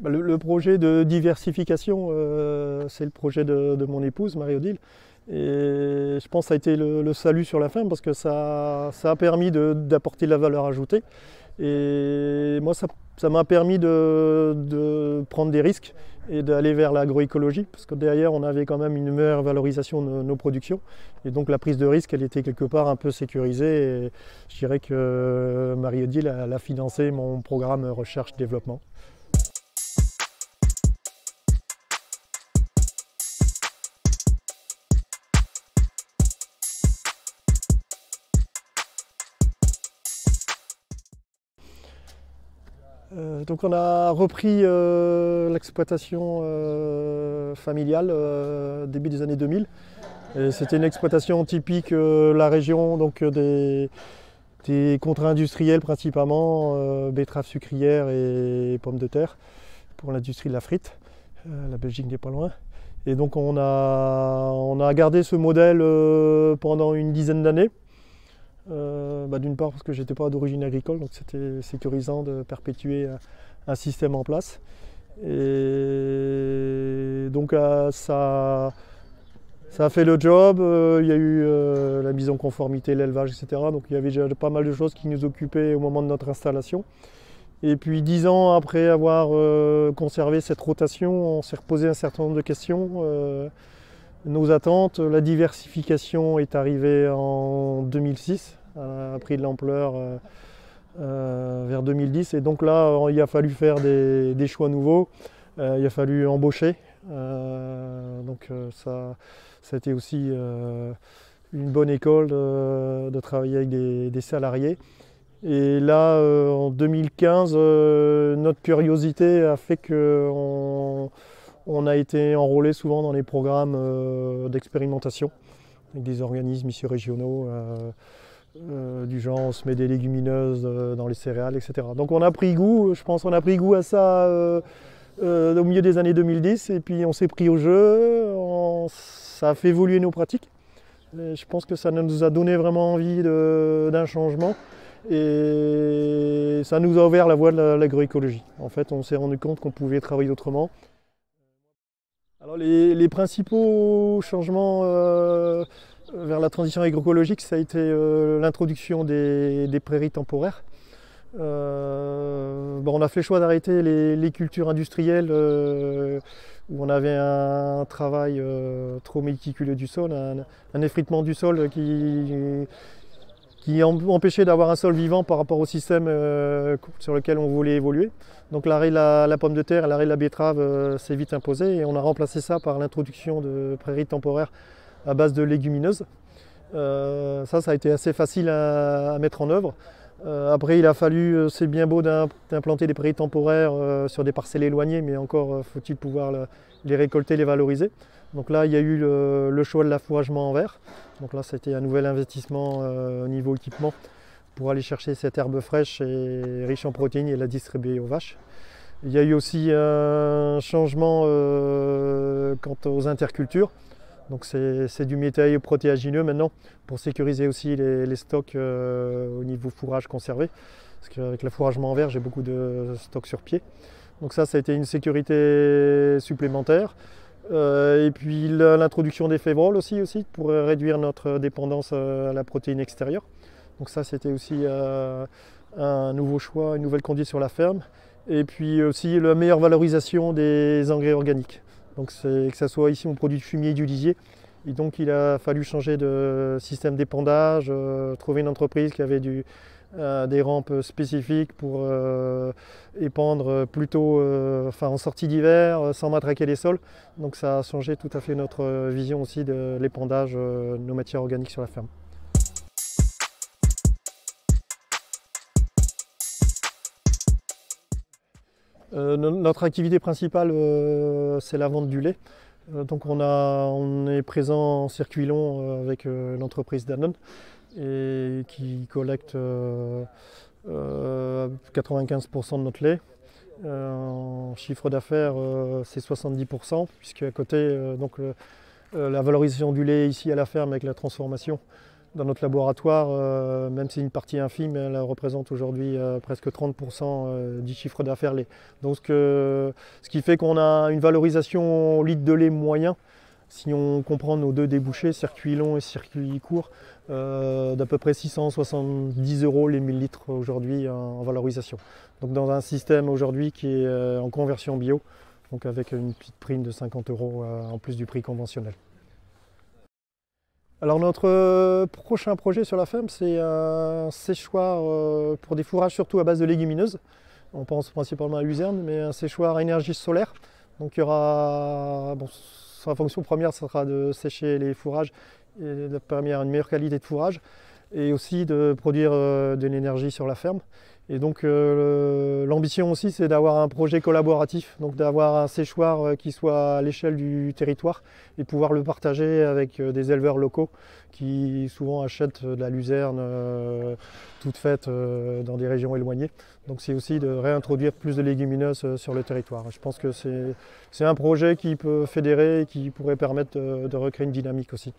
Le projet de diversification, c'est le projet de mon épouse, Marie-Odile. Et je pense que ça a été le salut sur la ferme parce que ça a permis d'apporter de la valeur ajoutée. Et moi, ça m'a permis de prendre des risques et d'aller vers l'agroécologie parce que derrière, on avait quand même une meilleure valorisation de nos productions. Et donc la prise de risque, elle était quelque part un peu sécurisée. Et je dirais que Marie-Odile a financé mon programme recherche-développement. Donc on a repris l'exploitation familiale début des années 2000. C'était une exploitation typique de la région, donc des contrats industriels principalement, betteraves sucrières et pommes de terre pour l'industrie de la frite. La Belgique n'est pas loin. Et donc on a gardé ce modèle pendant une dizaine d'années. D'une part parce que j'étais pas d'origine agricole, donc c'était sécurisant de perpétuer un système en place. Et donc ça a fait le job, il y a eu la mise en conformité, l'élevage, etc. Donc il y avait déjà pas mal de choses qui nous occupaient au moment de notre installation. Et puis 10 ans après avoir conservé cette rotation, on s'est reposé un certain nombre de questions. Nos attentes, la diversification est arrivée en 2006, a pris de l'ampleur vers 2010 et donc là il a fallu faire des choix nouveaux, il a fallu embaucher, ça a été aussi une bonne école de travailler avec des salariés. Et là en 2015, notre curiosité a fait qu'on a été enrôlé souvent dans les programmes d'expérimentation avec des organismes ici régionaux du genre on se met des légumineuses dans les céréales, etc. Donc on a pris goût, je pense on a pris goût à ça au milieu des années 2010 et puis on s'est pris au jeu, ça a fait évoluer nos pratiques. Et je pense que ça nous a donné vraiment envie d'un changement et ça nous a ouvert la voie de l'agroécologie. En fait on s'est rendu compte qu'on pouvait travailler autrement. Alors les principaux changements vers la transition agroécologique, ça a été l'introduction des prairies temporaires. On a fait le choix d'arrêter les cultures industrielles où on avait un travail trop méticuleux du sol, un effritement du sol qui empêchait d'avoir un sol vivant par rapport au système sur lequel on voulait évoluer. Donc l'arrêt de la pomme de terre et l'arrêt de la betterave s'est vite imposé et on a remplacé ça par l'introduction de prairies temporaires à base de légumineuses. Ça a été assez facile à mettre en œuvre. Après il a fallu, c'est bien beau d'implanter des prairies temporaires sur des parcelles éloignées, mais encore faut-il pouvoir les récolter, les valoriser. Donc là il y a eu le choix de l'affouragement en verre. Donc là c'était un nouvel investissement au niveau équipement pour aller chercher cette herbe fraîche et riche en protéines et la distribuer aux vaches. Il y a eu aussi un changement quant aux intercultures. Donc c'est du métail protéagineux maintenant pour sécuriser aussi les stocks au niveau fourrage conservé. Parce qu'avec l'affouragement en verre, j'ai beaucoup de stocks sur pied. Donc ça a été une sécurité supplémentaire. Et puis l'introduction des févroles aussi pour réduire notre dépendance à la protéine extérieure. Donc ça c'était aussi un nouveau choix, une nouvelle conduite sur la ferme. Et puis aussi la meilleure valorisation des engrais organiques. Donc que ce soit ici on produit du fumier et du lisier. Et donc il a fallu changer de système d'épandage, trouver une entreprise qui avait des rampes spécifiques pour épandre plutôt en sortie d'hiver, sans matraquer les sols. Donc ça a changé tout à fait notre vision aussi de l'épandage de nos matières organiques sur la ferme. Notre activité principale, c'est la vente du lait. Donc on est présent en circuit long avec l'entreprise Danone et qui collecte 95% de notre lait. En chiffre d'affaires, c'est 70%, puisque à côté, la valorisation du lait ici à la ferme avec la transformation Dans notre laboratoire, même si c'est une partie infime, elle représente aujourd'hui presque 30% du chiffre d'affaires lait. Donc ce qui fait qu'on a une valorisation au litre de lait moyen, si on comprend nos deux débouchés, circuit long et circuit court, d'à peu près 670 € les 1000 litres aujourd'hui en valorisation. Donc dans un système aujourd'hui qui est en conversion bio, donc avec une petite prime de 50 € en plus du prix conventionnel. Alors notre prochain projet sur la ferme, c'est un séchoir pour des fourrages surtout à base de légumineuses. On pense principalement à luzerne, mais un séchoir à énergie solaire. Donc il y aura, bon, sa fonction première sera de sécher les fourrages et de permettre une meilleure qualité de fourrage et aussi de produire de l'énergie sur la ferme. Et donc l'ambition aussi, c'est d'avoir un projet collaboratif, donc d'avoir un séchoir qui soit à l'échelle du territoire et pouvoir le partager avec des éleveurs locaux qui souvent achètent de la luzerne toute faite dans des régions éloignées. Donc c'est aussi de réintroduire plus de légumineuses sur le territoire. Je pense que c'est un projet qui peut fédérer et qui pourrait permettre de recréer une dynamique aussi.